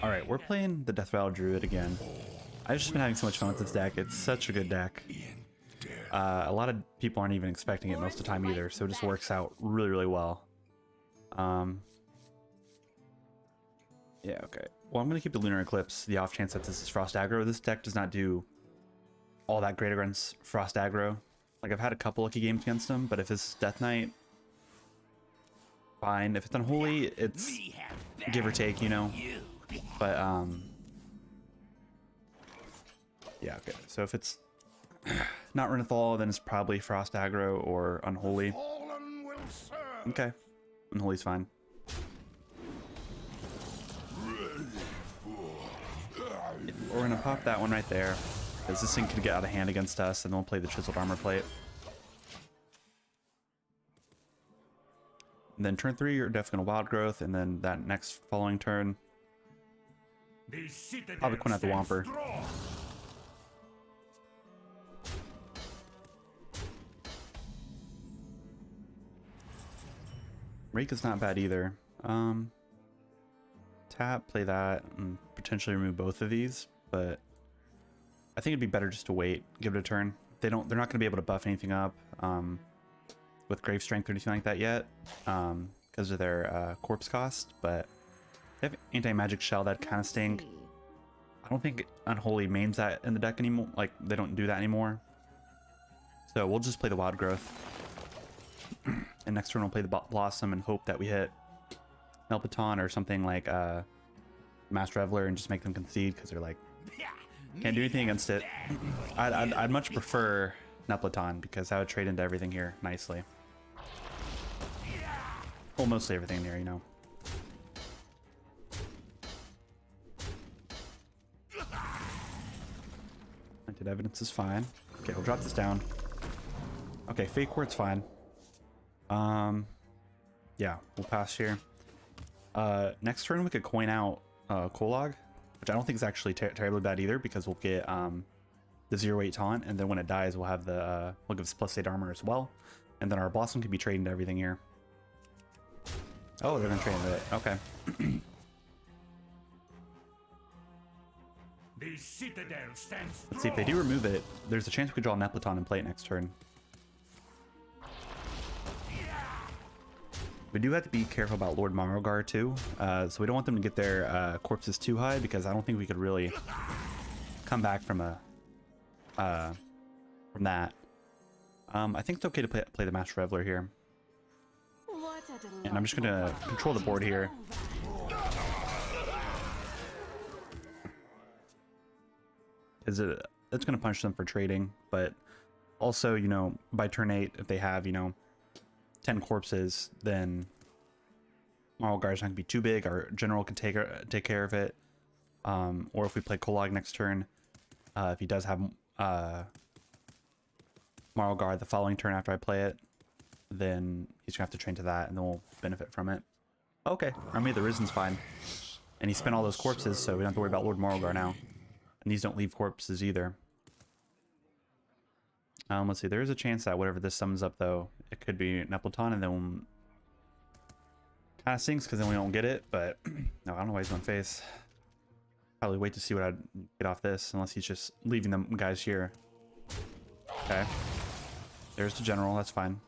Alright, we're playing the Deathrattle Druid again. I've just been having so much fun with this deck. It's such a good deck. A lot of people aren't even expecting it most of the time either, so it just works out really, really well. Yeah, okay. Well, I'm going to keep the Lunar Eclipse, the off chance that this is Frost Aggro. This deck does not do all that great against Frost Aggro. Like, I've had a couple lucky games against them, but if it's Death Knight, fine. If it's Unholy, it's give or take, you know? But, yeah, okay. So if it's not Renethal, then it's probably Frost Aggro or Unholy. Okay. Unholy's fine. We're gonna pop that one right there, because this thing could get out of hand against us, and then we'll play the Chiseled Armor Plate. And then turn 3, you're definitely gonna Wild Growth, and then that next following turn, probably Quinn out the Whomper. Rake is not bad either. Tap, play that, and potentially remove both of these, but I think it'd be better just to wait, give it a turn. They're not going to be able to buff anything up with Grave Strength or anything like that yet, because of their corpse cost, but they have Anti-Magic Shell that kind of stink. I don't think Unholy mains that in the deck anymore, like they don't do that anymore. So we'll just play the Wild Growth. And next turn we'll play the Blossom and hope that we hit Melpaton or something like Master Reveler and just make them concede because they're like, can't do anything against it. I'd much prefer Nepleton because I would trade into everything here nicely. Well, mostly everything here, you know. Planted Evidence is fine. Okay, we'll drop this down. Okay, Fake Word's fine. Yeah, we'll pass here. Next turn we could coin out Kolog, which I don't think is actually terribly bad either, because we'll get the 0/8 taunt, and then when it dies we'll have the we'll give us +8 armor as well, and then our Blossom can be traded into everything here. Oh, they're gonna trade into it. Okay. The citadel stands. Let's see, if they do remove it, there's a chance we could draw Nepleton and play it next turn. We do have to be careful about Lord Marrogar too, so we don't want them to get their corpses too high, because I don't think we could really come back from that. I think it's okay to play the Master Reveler here, and I'm just gonna control the board here. Because it's gonna punish them for trading, but also, you know, by turn 8, if they have, you know, 10 corpses, then Marlgar's not gonna be too big. Our general can take care of it. Or if we play Kolog next turn, if he does have Marlgar the following turn after I play it, then he's gonna have to train to that, and then we'll benefit from it. Okay, Army of the Risen's fine, and he spent all those corpses, so we don't have to worry about Lord Marlgar now. And these don't leave corpses either. Let's see, there is a chance that whatever this sums up, though, it could be Nepleton, and then kind of sinks because then we don't get it, but no, I don't know why he's going face. Probably wait to see what I'd get off this, unless he's just leaving them guys here. Okay. There's the general, that's fine.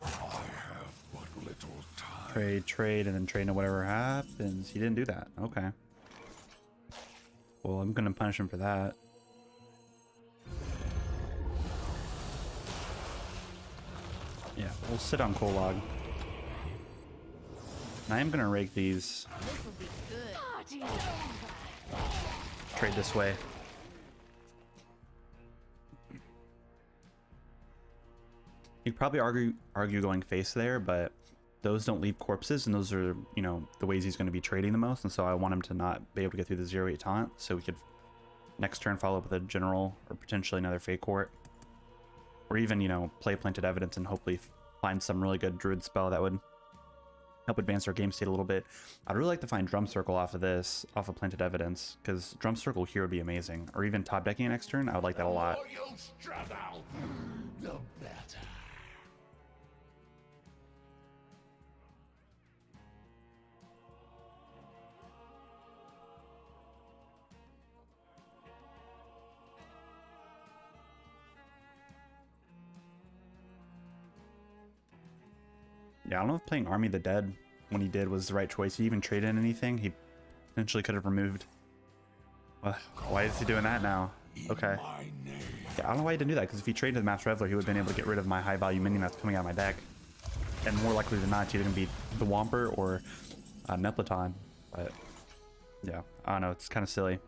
I have but little time. Trade, and then trade into whatever happens. He didn't do that. Okay. Well, I'm gonna punish him for that. Yeah, we'll sit on Kolog. And I am gonna rake these. Trade this way. You could probably argue going face there, but those don't leave corpses, and those are, you know, the ways he's going to be trading the most, and so I want him to not be able to get through the 0/8 taunt, so we could next turn follow up with a general, or potentially another Fake Court, or even, you know, play Planted Evidence and hopefully find some really good Druid spell that would help advance our game state a little bit. I'd really like to find Drum Circle off of this, off of Planted Evidence, because Drum Circle here would be amazing, or even top decking it next turn. I would like that a lot. The better. Yeah, I don't know if playing Army of the Dead when he did was the right choice. He even traded in anything. He potentially could have removed. Why is he doing that now? Okay. Yeah, I don't know why he didn't do that, because if he traded the Mass Reveler, he would have been able to get rid of my high value minion that's coming out of my deck. And more likely than not, it's either going to be the Womper or Nepleton. But yeah, I don't know. It's kind of silly.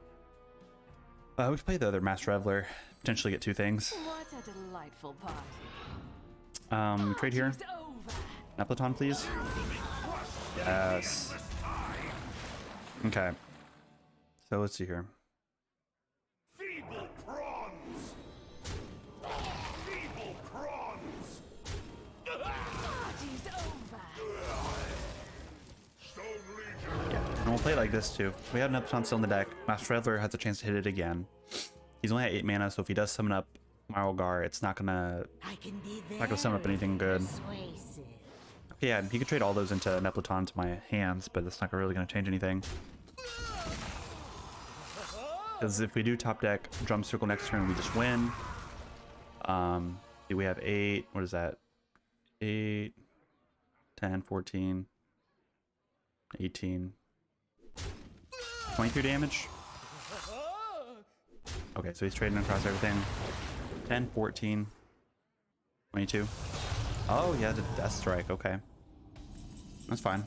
We could play the other Mass Reveler, potentially get two things. What a delightful party. Trade here. Party's over. Nepleton, please. Yes. Okay. So let's see here. Feeble prawns! Feeble prawns! Party's over. Stone Legion! Yeah, and we'll play it like this too. We have Neptune still in the deck. Master Reveler has a chance to hit it again. He's only at 8 mana, so if he does summon up Marlgar, it's not gonna summon up anything good. Okay, yeah, he could trade all those into Nepleton to my hands, but that's not really gonna change anything. Because if we do top deck Drum Circle next turn, we just win. We have 8. What is that? 8, 10, 14, 18, 23 damage. Okay, so he's trading across everything. 10, 14, 22. Oh, yeah, the Death Strike. Okay. That's fine.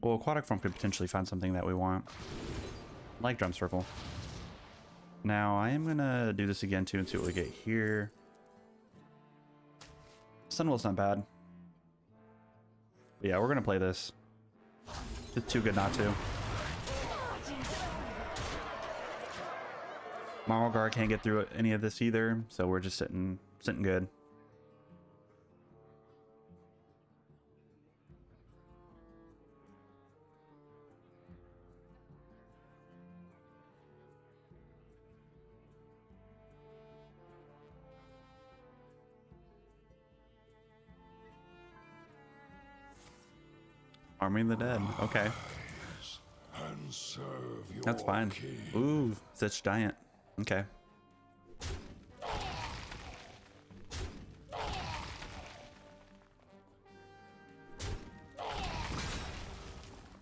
Well, Aquatic Form could potentially find something that we want. Like Drum Circle. Now, I am going to do this again, too, and see what we get here. Sunwell's not bad. But yeah, we're going to play this. It's too good not to. Marlgar can't get through any of this either, so we're just sitting good. Army of the Dead. Okay. And serve your That's fine. king. Ooh, such giant. Okay.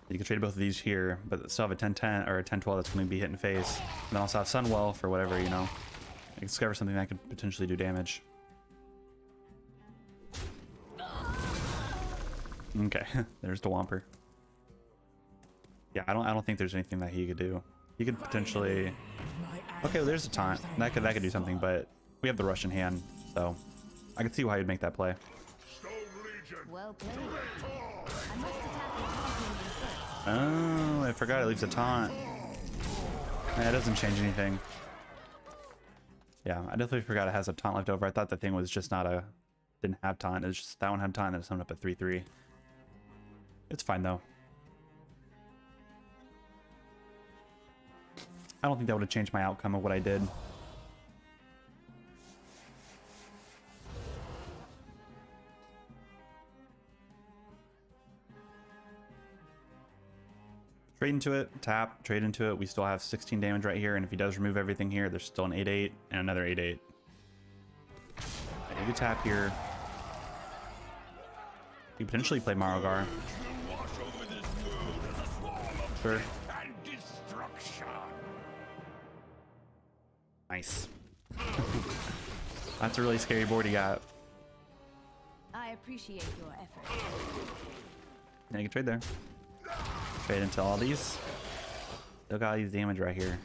You can trade both of these here, but still have a 10-10 or a 10-12 that's going to be hitting face. And then also have Sunwell for whatever, you know. I discover something that could potentially do damage. Okay, there's the Womper. Yeah, I don't think there's anything that he could do. He could potentially. Okay, well, there's a taunt. That could do something, but we have the Russian hand, so I could see why he'd make that play. Stone Legion! Well played. I must attack the top minion first. Oh, I forgot it leaves a taunt. That doesn't change anything. Yeah, I definitely forgot it has a taunt left over. I thought the thing was just didn't have taunt. It's just that one had taunt and it summoned up at 3/3. It's fine though. I don't think that would have changed my outcome of what I did. Trade into it, tap, trade into it. We still have 16 damage right here, and if he does remove everything here, there's still an 8/8 and another 8/8. You can tap here. You can potentially play Marlgar. Sure. And destruction! Nice. That's a really scary board you got. I appreciate your effort. Yeah, you can trade there. Trade into all these. Still got all these damage right here.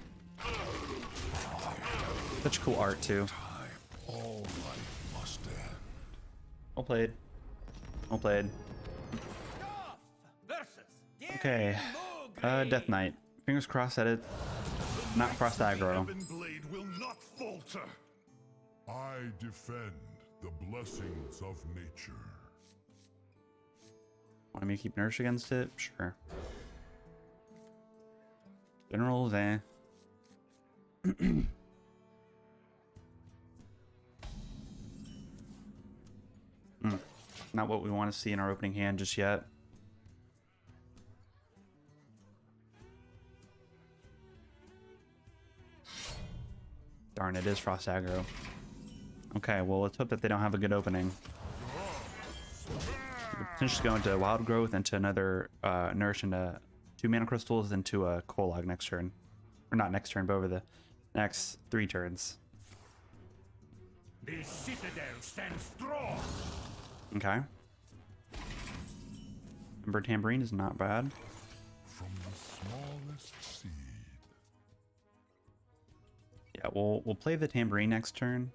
Such cool art too. All life must end. Well played. Well played. Okay. Death Knight. Fingers crossed that it's not Frost Aggro. Ebon blade will not falter. I defend the blessings of nature. Want me to keep Nourish against it? Sure. Generals, eh. Not what we want to see in our opening hand just yet. Darn, it is Frost Aggro. Okay, well, let's hope that they don't have a good opening. Potentially go into Wild Growth, into another Nourish, into 2 mana crystals, into a Kolag next turn. Or not next turn, but over the next 3 turns. The citadel stands strong. Okay. Ember Tambourine is not bad. From the smallest seed. Yeah, we'll play the Tambourine next turn.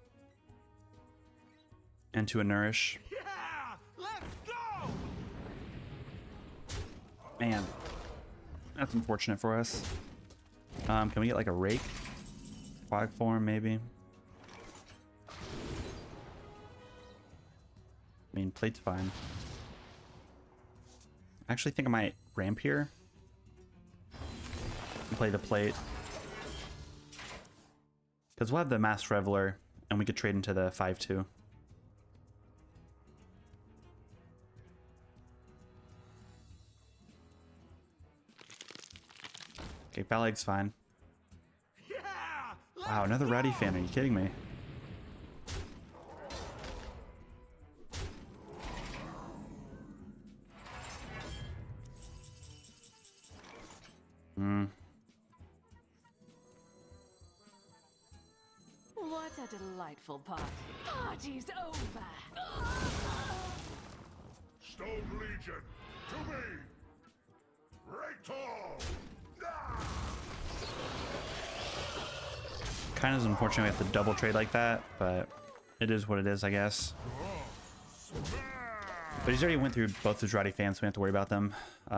Into a Nourish. Yeah, let's go. Man, that's unfortunate for us. Can we get like a Rake? Flag form, maybe? I mean, plate's fine. I actually think I might ramp here. And play the plate. Because we'll have the Masked Reveler, and we could trade into the 5/2. Okay, Balag's fine. Yeah. Wow, another Rowdy fan. Are you kidding me? What a delightful party. Party's over. Stone Legion, to me! Raytor! Kind of unfortunate we have to double trade like that, but it is what it is, I guess. But he's already went through both his Rowdy fans, so we don't have to worry about them.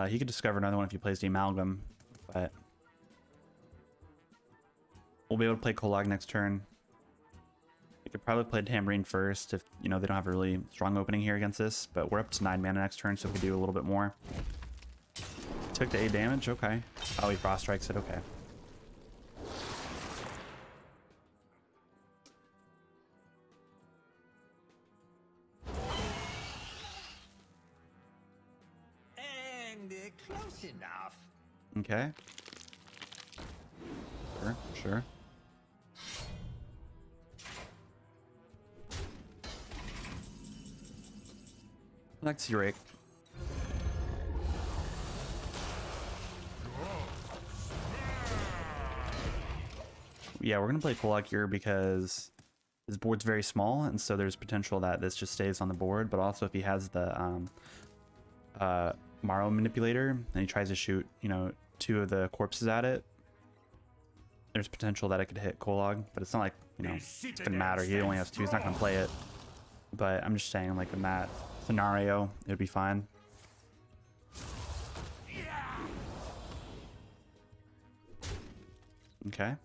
He could discover another one if he plays the Amalgam, but we'll be able to play Kolag next turn. We could probably play Tambourine first if, you know, they don't have a really strong opening here against this, but we're up to 9 mana next turn, so we could do a little bit more. Took the 8 damage, okay. Oh, he Frost Strikes it, okay. And close enough. Okay. Sure, sure. Next Rake. Yeah, we're gonna play Kolag here because his board's very small, and so there's potential that this just stays on the board. But also, if he has the Morrow Manipulator and he tries to shoot, you know, 2 of the corpses at it, there's potential that it could hit Kolag. But it's not like, you know, it's gonna matter. He only has 2. He's not gonna play it. But I'm just saying, like in that scenario, it'd be fine. Okay.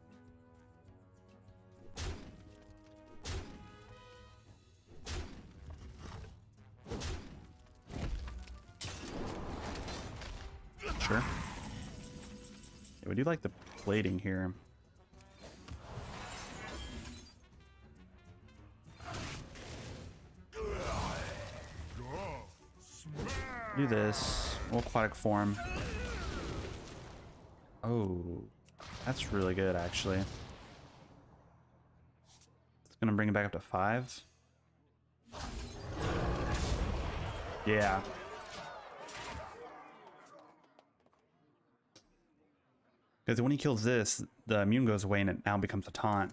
Sure. Yeah, we do like the plating here. Do this. We'll aquatic form. Oh, that's really good, actually. It's gonna bring it back up to 5. Yeah. Because when he kills this, the immune goes away and it now becomes a taunt.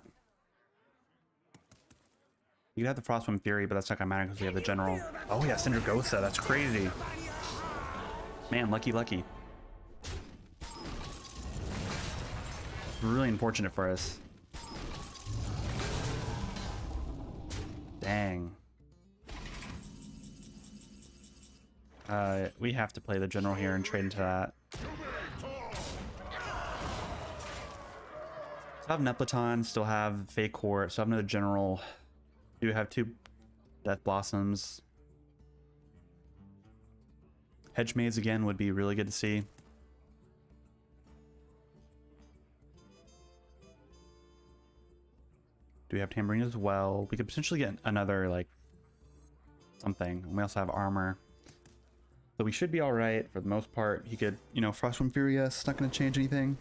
You could have the Frostwind Fury, but that's not gonna matter because we have the general. Oh yeah, Syndragosa, that's crazy. Man, lucky. Really unfortunate for us. Dang. We have to play the general here and trade into that. Still have Nepleton, still have Fake Court, still have another general. Do have 2 Death Blossoms. Hedge Maze again would be really good to see. Do we have Tambourine as well? We could potentially get another, like, something. We also have armor. So we should be alright for the most part. He could, you know, Frostwind Fury us. It's not going to change anything.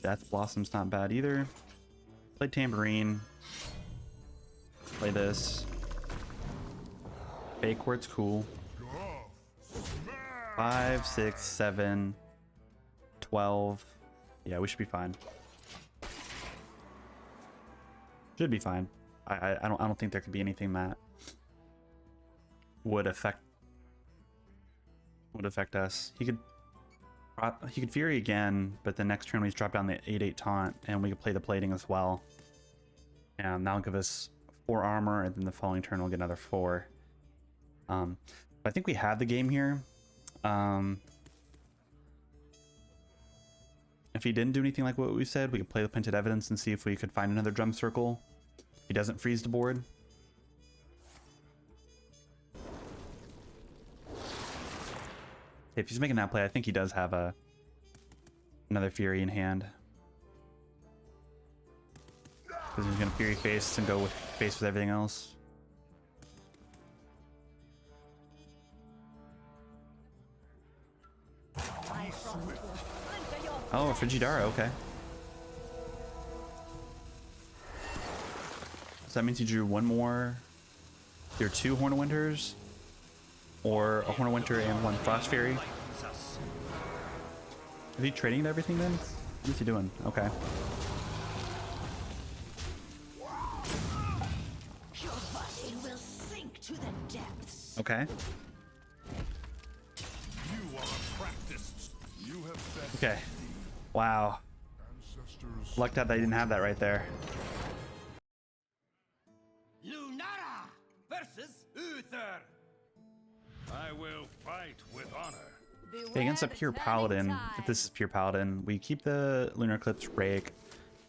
Death Blossom's not bad either. Play Tambourine. Play this. Fake Word's cool. 5, 6, 7, 12. Yeah, we should be fine. Should be fine. I don't think there could be anything that would affect us. He could Fury again, but the next turn we just drop down the 8/8 taunt, and we could play the plating as well. And that'll give us 4 armor, and then the following turn we'll get another 4. I think we have the game here. If he didn't do anything like what we said, we could play the Painted Evidence and see if we could find another drum circle. If he doesn't freeze the board. If he's making that play, I think he does have another Fury in hand. Because he's going to Fury face and go with face with everything else. Oh, Frigidara, okay. So that means you drew one more. There are 2 Horn of Winters, or a Horn of Winter and 1 Frost Fury. Is he trading everything then? What is he doing? Okay. Your body will sink to the depths. Okay. You are practiced. You have fed Okay. Wow. Ancestors Lucked out that I didn't have that right there. Lunara versus Uther. I will fight with honor. Okay, against a pure Paladin, if this is pure Paladin, we keep the Lunar Eclipse Rake.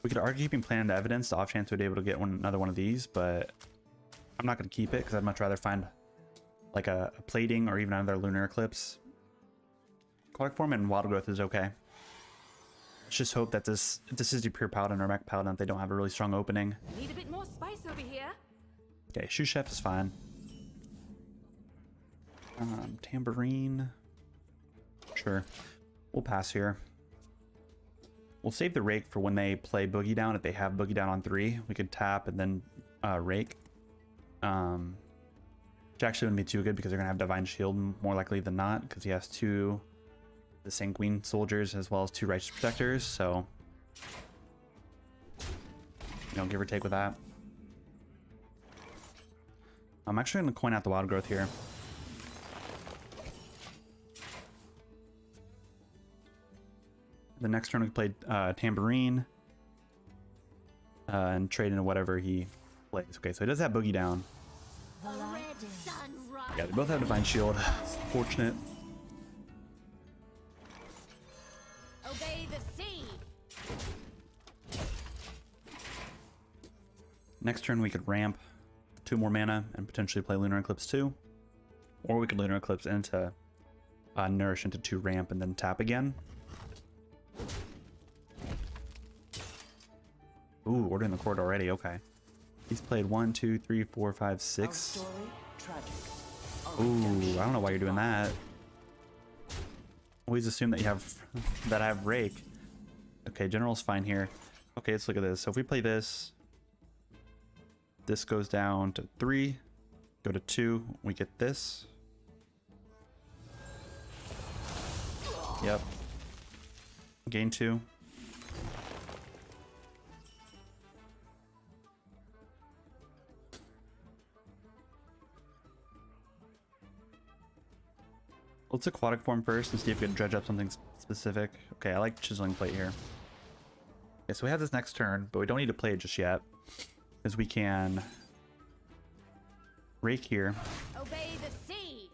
We could argue keeping Planned Evidence, the off chance we'd be able to get another one of these, but I'm not going to keep it because I'd much rather find like a plating or even another Lunar Eclipse. Aquatic Form and Wild Growth is okay. Let's just hope that this is your pure Paladin or Mech Paladin, that they don't have a really strong opening. Need a bit more spice over here. Okay, Shoe Chef is fine. Tambourine. Sure. We'll pass here. We'll save the Rake for when they play Boogie Down. If they have Boogie Down on 3, we could tap and then Rake. Which actually wouldn't be too good because they're going to have Divine Shield more likely than not, because he has 2 the Sanguine Soldiers as well as 2 Righteous Protectors, so give or take with that. I'm actually going to coin out the Wild Growth here. The next turn we play Tambourine and trade into whatever he plays. Okay, so he does have Boogie Down. The red sun rises. Yeah, they both have Divine Shield. Fortunate. Obey the sea. Next turn we could ramp 2 more mana and potentially play Lunar Eclipse 2. Or we could Lunar Eclipse into Nourish into 2 ramp and then tap again. Ooh, Order in the Court already, okay. He's played 1, 2, 3, 4, 5, 6. Ooh, I don't know why you're doing that. Always assume that you have that I have Rake. Okay, General's fine here. Okay, let's look at this. So if we play this, this goes down to 3, go to 2, we get this. Yep. Gain 2. Let's Aquatic Form first and see if we can dredge up something specific. Okay, I like Chiseling Plate here. Okay, so we have this next turn, but we don't need to play it just yet, because we can Rake here. Obey the sea.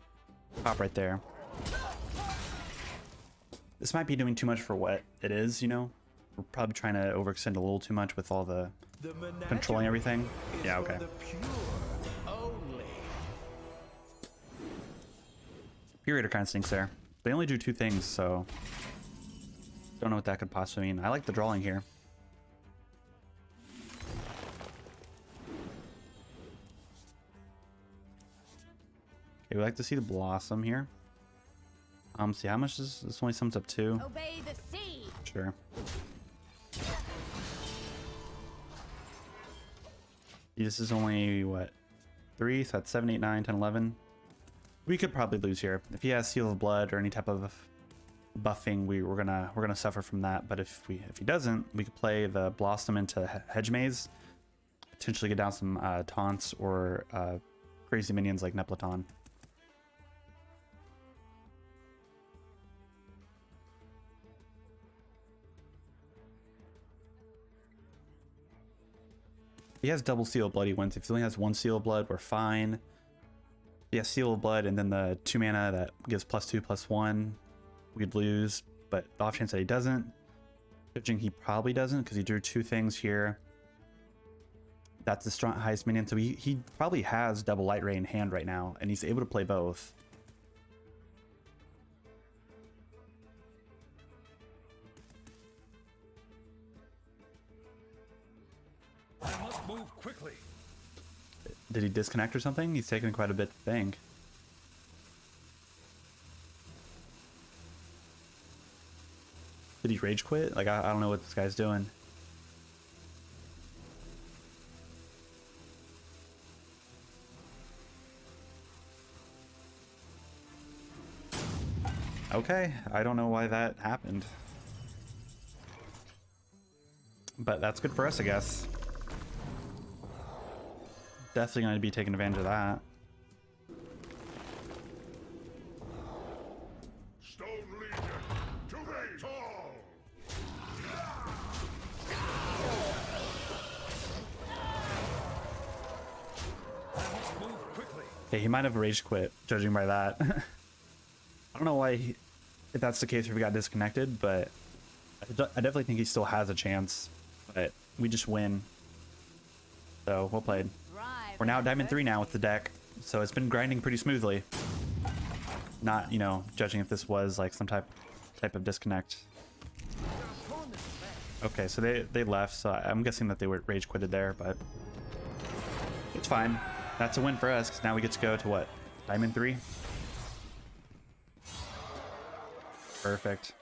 Pop right there. This might be doing too much for what it is, We're probably trying to overextend a little too much with all the controlling everything. Yeah, okay. Period kind of stinks there. They only do 2 things, so don't know what that could possibly mean. I like the drawing here. Okay, we like to see the Blossom here. See how much this only sums up to. Obey the sea. Sure. This is only, what, 3? So that's 7, 8, 9, 10, 11. We could probably lose here. If he has Seal of Blood or any type of buffing, we're gonna suffer from that. But if he doesn't, we could play the Blossom into Hedge Maze, potentially get down some taunts or crazy minions like Nepleton. He has double Seal of Blood, he wins. If he only has 1 Seal of Blood, we're fine. He has Seal of Blood and then the 2 mana that gives +2/+1, we'd lose. But the off chance that he doesn't, judging he probably doesn't because he drew 2 things here. That's the strong highest minion, so he probably has double Light Ray in hand right now, and he's able to play both. I must move quickly. Did he disconnect or something? He's taking quite a bit to think. Did he rage quit? Like, I don't know what this guy's doing. Okay, I don't know why that happened. But that's good for us, I guess. Definitely going to be taking advantage of that. Stone Legion, to me! Tall! I must move quickly. Okay, he might have rage quit, judging by that. I don't know why, if that's the case, if we got disconnected, but I definitely think he still has a chance. But we just win. So, well played. We're now at Diamond 3 now with the deck, so it's been grinding pretty smoothly. Not, you know, judging if this was like some type of disconnect. Okay, so they left, so I'm guessing that they were rage quitted there, but it's fine. That's a win for us, because now we get to go to what? Diamond 3? Perfect.